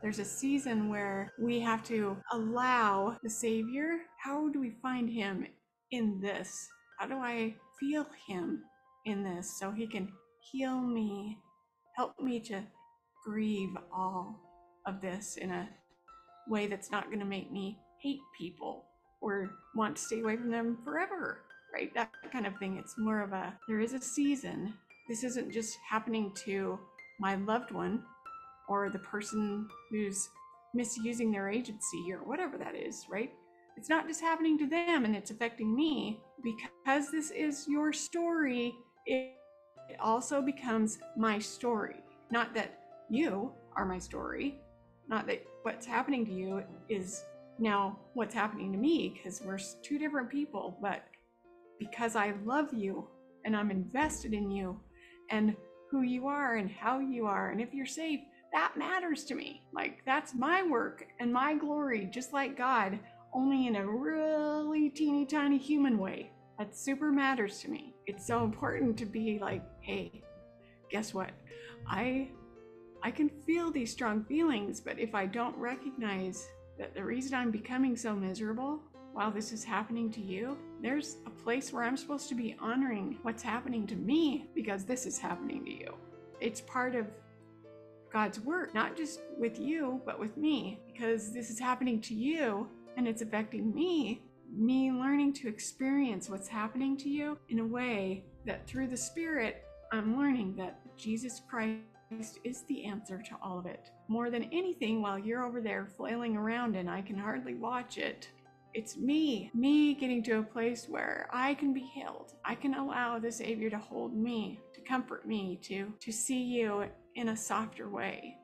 There's a season where we have to allow the Savior. How do we find him in this? How do I feel him in this so he can heal me, help me to grieve all of this in a way that's not going to make me hate people or want to stay away from them forever, right? That kind of thing. It's more of there is a season. This isn't just happening to my loved one or the person who's misusing their agency or whatever that is, right? It's not just happening to them and it's affecting me. Because this is your story, it also becomes my story. Not that you are my story, not that what's happening to you is now what's happening to me, because we're two different people, but because I love you and I'm invested in you and who you are and how you are, and if you're safe, that matters to me. Like, that's my work and my glory, just like God, only in a really teeny tiny human way. That super matters to me. It's so important to be like, hey, guess what? I can feel these strong feelings, but if I don't recognize that the reason I'm becoming so miserable while this is happening to you, there's a place where I'm supposed to be honoring what's happening to me because this is happening to you. It's part of God's work, not just with you, but with me, because this is happening to you and it's affecting me. Me learning to experience what's happening to you in a way that through the Spirit, I'm learning that Jesus Christ is the answer to all of it. More than anything, while you're over there flailing around and I can hardly watch it, it's me getting to a place where I can be held. I can allow the Savior to hold me, to comfort me, to see you in a softer way.